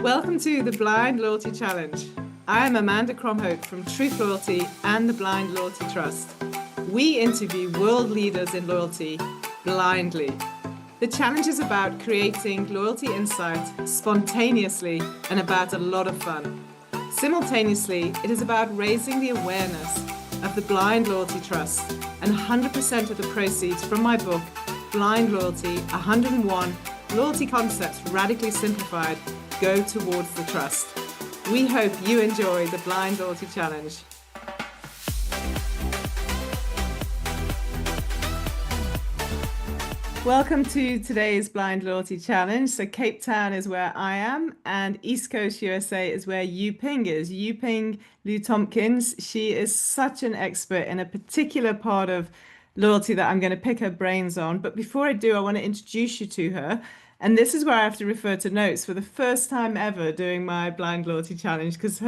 Welcome to the Blind Loyalty Challenge. I am Amanda Cromhope from Truth Loyalty and the Blind Loyalty Trust. We interview world leaders in loyalty blindly. The challenge is about creating loyalty insight spontaneously and about a lot of fun. Simultaneously, it is about raising the awareness of the Blind Loyalty Trust, and 100% of the proceeds from my book, Blind Loyalty, 101 Loyalty Concepts Radically Simplified, go towards the trust. We hope you enjoy the Blind Loyalty Challenge. Welcome to today's Blind Loyalty Challenge. So Cape Town is where I am, and East Coast USA is where Yu-Ping is. Yu-Ping Liu-Thompkins, she is such an expert in a particular part of loyalty that I'm going to pick her brains on. But before I do, I want to introduce you to her. And this is where I have to refer to notes for the first time ever doing my Blind Loyalty Challenge, because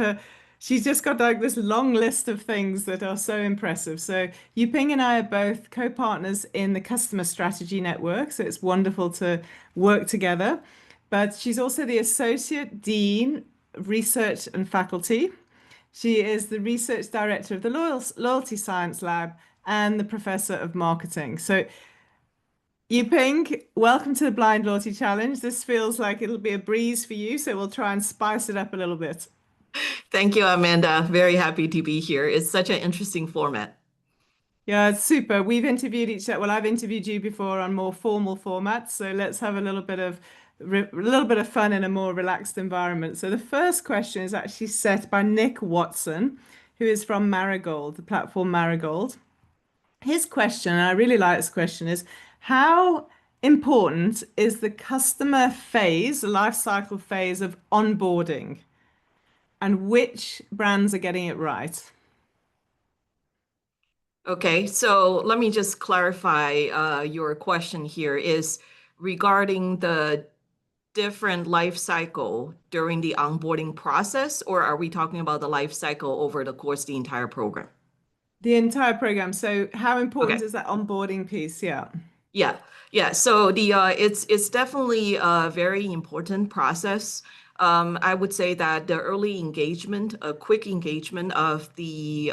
she's just got like this long list of things that are so impressive. So Yu-Ping and I are both co-partners in the Customer Strategy Network, so it's wonderful to work together. But she's also the Associate Dean, Research and Faculty. She is the Research Director of the Loyalty Science Lab and the Professor of Marketing. So Yu-Ping, welcome to the Blind Loyalty Challenge. This feels like it'll be a breeze for you, so we'll try and spice it up a little bit. Thank you, Amanda. Very happy to be here. It's such an interesting format. Yeah, it's super. We've interviewed each other. Well, I've interviewed you before on more formal formats, so let's have a little bit of fun in a more relaxed environment. So the first question is actually set by Nick Watson, who is from Marigold, the platform Marigold. His question, and I really like this question, is how important is the customer phase, the life cycle phase of onboarding, and which brands are getting it right? Okay, so let me just clarify your question here is regarding the different life cycle during the onboarding process, or are we talking about the life cycle over the course of the entire program? The entire program. So how important Okay. is that onboarding piece? Yeah. Yeah. So it's definitely a very important process. I would say that the early engagement, a quick engagement of the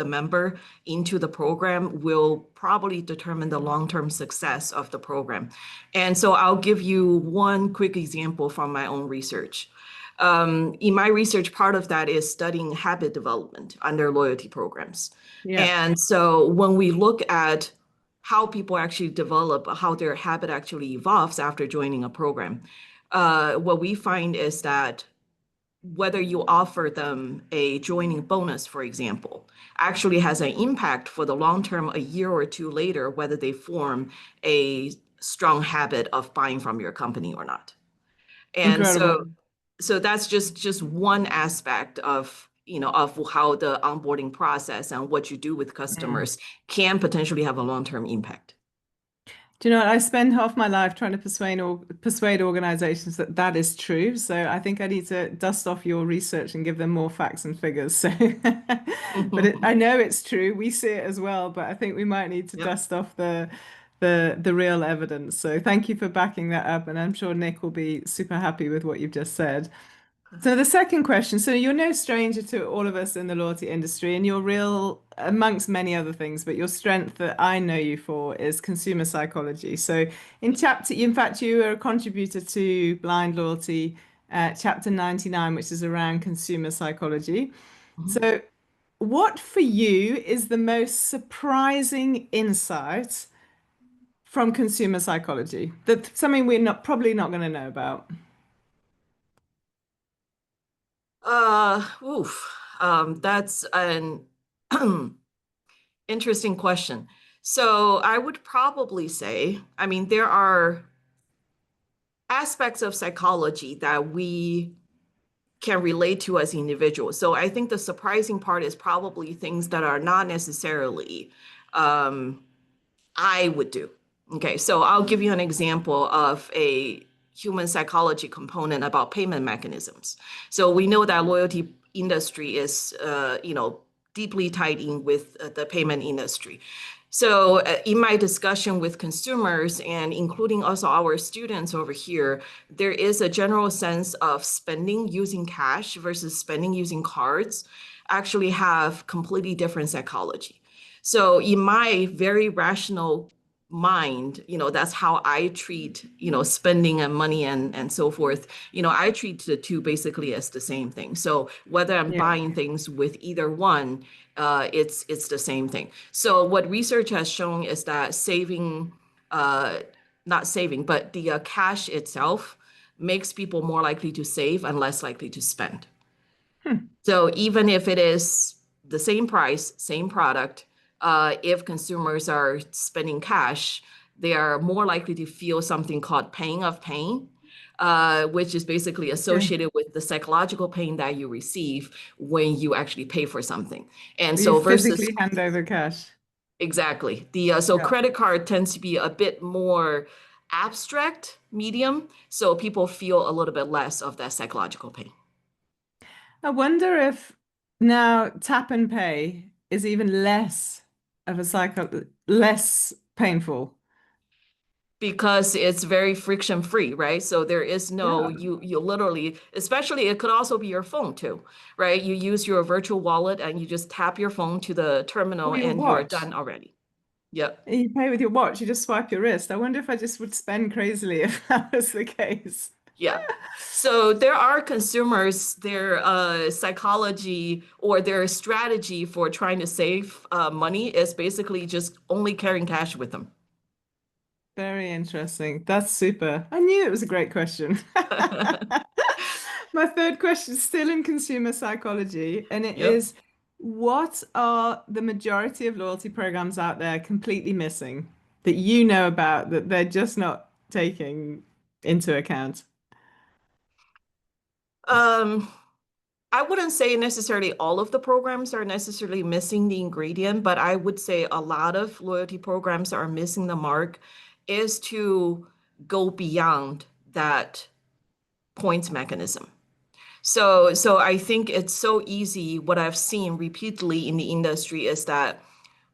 member into the program will probably determine the long-term success of the program. And so I'll give you one quick example from my own research. In my research, part of that is studying habit development under loyalty programs. Yeah. And so when we look at how people actually develop, how their habit actually evolves after joining a program, what we find is that whether you offer them a joining bonus, for example, actually has an impact for the long term, a year or two later, whether they form a strong habit of buying from your company or not. And Incredible. so that's just one aspect of of how the onboarding process and what you do with customers can potentially have a long-term impact. Do you know what? I spend half my life trying to persuade organizations that that is true. So I think I need to dust off your research and give them more facts and figures. So, but I know it's true. We see it as well, but I think we might need to Yep. dust off the real evidence. So thank you for backing that up, and I'm sure Nick will be super happy with what you've just said. So the second question, so you're no stranger to all of us in the loyalty industry, and you're real amongst many other things, but your strength that I know you for is consumer psychology. So in fact, you are a contributor to Blind Loyalty, chapter 99, which is around consumer psychology. So what for you is the most surprising insight from consumer psychology? That's something we're probably not going to know about. That's an interesting question. So I would probably say, I mean, there are aspects of psychology that we can relate to as individuals. So I think the surprising part is probably things that are not necessarily I would do. Okay, so I'll give you an example of a human psychology component about payment mechanisms. So we know that loyalty industry is, deeply tied in with the payment industry. So in my discussion with consumers and including also our students over here, there is a general sense of spending using cash versus spending using cards actually have completely different psychology. So in my very rational mind, that's how I treat, spending and money and so forth. I treat the two basically as the same thing. So whether I'm Yeah. buying things with either one, it's the same thing. So what research has shown is that uh, not saving, but the cash itself makes people more likely to save and less likely to spend. Hmm. So even if it is the same price, same product, if consumers are spending cash, they are more likely to feel something called pain of pain, which is basically Okay. associated with the psychological pain that you receive when you actually pay for something. And You so versus physically hand over cash. exactly the so Yeah. credit card tends to be a bit more abstract medium, so people feel a little bit less of that psychological pain. I wonder if now tap and pay is even less of a cycle, less painful. Because it's very friction free, right? So there is no, Yeah. you literally, especially it could also be your phone too, right? You use your virtual wallet and you just tap your phone to the terminal Or your and you're watch. done already. Yep. You pay with your watch, you just swipe your wrist. I wonder if I just would spend crazily if that was the case. Yeah. So there are consumers, their psychology or their strategy for trying to save money is basically just only carrying cash with them. Very interesting. That's super. I knew it was a great question. My third question is still in consumer psychology, and it Yep. is what are the majority of loyalty programs out there completely missing that you know about that they're just not taking into account? Um, I wouldn't say necessarily all of the programs are necessarily missing the ingredient, but I would say a lot of loyalty programs are missing the mark is to go beyond that points mechanism. So I think it's so easy. What I've seen repeatedly in the industry is that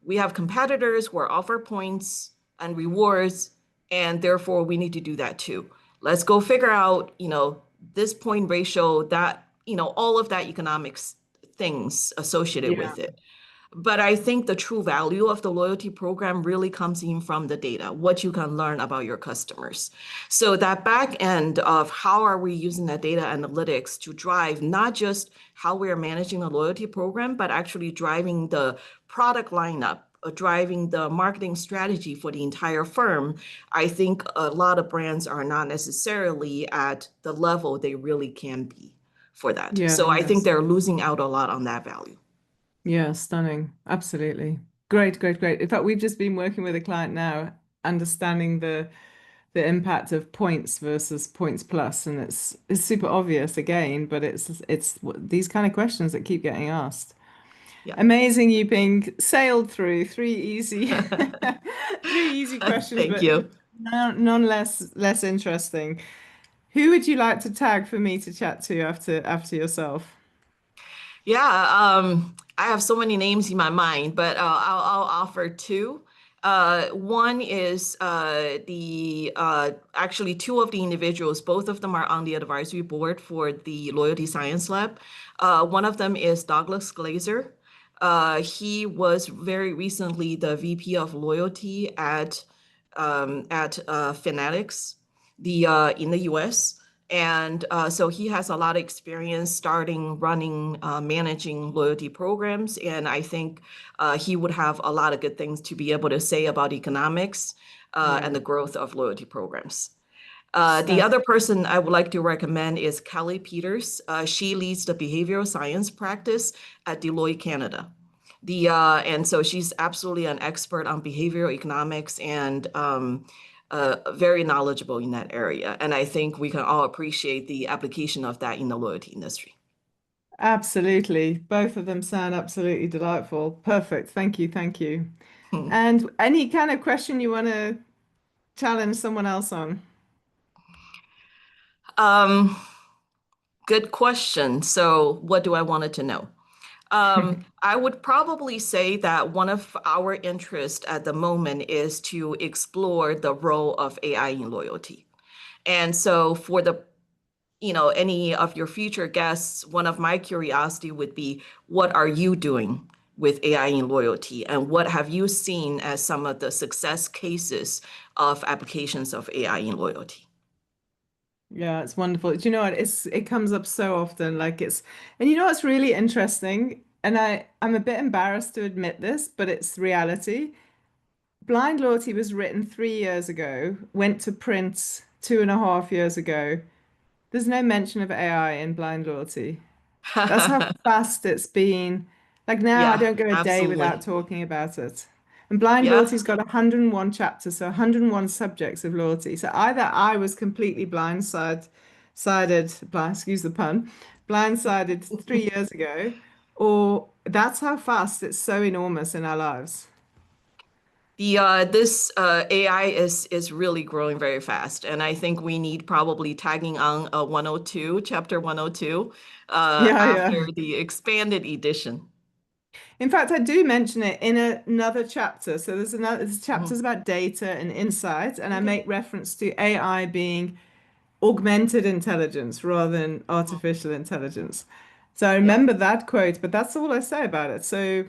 we have competitors who offer points and rewards, and therefore we need to do that too. Let's go figure out, this point ratio, that, all of that economics things associated Yeah. with it. But I think the true value of the loyalty program really comes in from the data, what you can learn about your customers. So that back end of how are we using that data analytics to drive not just how we're managing the loyalty program, but actually driving the product lineup, driving the marketing strategy for the entire firm. I think a lot of brands are not necessarily at the level they really can be for that. Yeah, So I think yes. they're losing out a lot on that value. Yeah, stunning. Absolutely. Great, great, great. In fact, we've just been working with a client now, understanding the impact of points versus points plus, and it's super obvious again, but it's these kind of questions that keep getting asked. Yeah. Amazing, you being sailed through three easy three easy questions, Thank but you. none less interesting. Who would you like to tag for me to chat to after yourself? Yeah, I have so many names in my mind, but I'll offer two. One is the actually two of the individuals, both of them are on the advisory board for the Loyalty Science Lab. One of them is Douglas Glazer. He was very recently the VP of Loyalty at Fanatics, the in the US. And so he has a lot of experience starting, running, managing loyalty programs. And I think he would have a lot of good things to be able to say about economics and Yeah, the growth of loyalty programs. The stunning. other person I would like to recommend is Kelly Peters. She leads the behavioral science practice at Deloitte Canada. And so she's absolutely an expert on behavioral economics and very knowledgeable in that area. And I think we can all appreciate the application of that in the loyalty industry. Absolutely. Both of them sound absolutely delightful. Perfect. Thank you. Thank you. Hmm. And any kind of question you want to challenge someone else on? Um, Good question. So, what do I wanted to know? I would probably say that one of our interests at the moment is to explore the role of AI in loyalty. And so for any of your future guests, one of my curiosity would be, what are you doing with AI in loyalty? And what have you seen as some of the success cases of applications of AI in loyalty? Yeah, it's wonderful. Do you know what? It comes up so often. And you know what's really interesting? And I'm a bit embarrassed to admit this, but it's reality. Blind Loyalty was written 3 years ago, went to print 2.5 years ago. There's no mention of AI in Blind Loyalty. That's how fast it's been. Like now, I Yeah, don't go a day without absolutely. talking about it. And Blind Yeah. Loyalty's got 101 chapters, so 101 subjects of loyalty. So either I was completely excuse the pun, blindsided 3 years ago, or that's how fast it's so enormous in our lives. The this AI is really growing very fast, and I think we need probably tagging on a 102, chapter 102, Yeah, after yeah. the expanded edition. In fact, I do mention it in another chapter. So there's chapters Mhm. about data and insight, and I Okay. make reference to AI being augmented intelligence rather than Mhm. artificial intelligence. So I Yeah, remember that quote, but that's all I say about it. So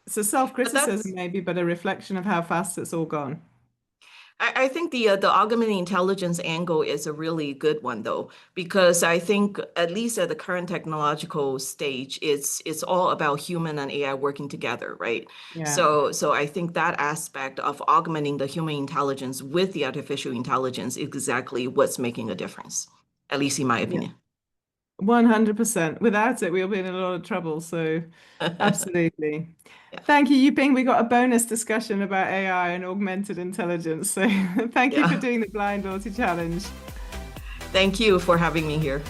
it's a but self-criticism that's maybe, but a reflection of how fast it's all gone. I think the augmented intelligence angle is a really good one though, because I think at least at the current technological stage, it's all about human and AI working together, right? Yeah. So I think that aspect of augmenting the human intelligence with the artificial intelligence is exactly what's making a difference, at least in my Yeah. opinion. 100%. Without it, we'll be in a lot of trouble. So absolutely. Yeah, Thank you, Yuping. We got a bonus discussion about AI and augmented intelligence. So thank you for yeah. doing the Blind Loyalty Challenge. Thank you for having me here.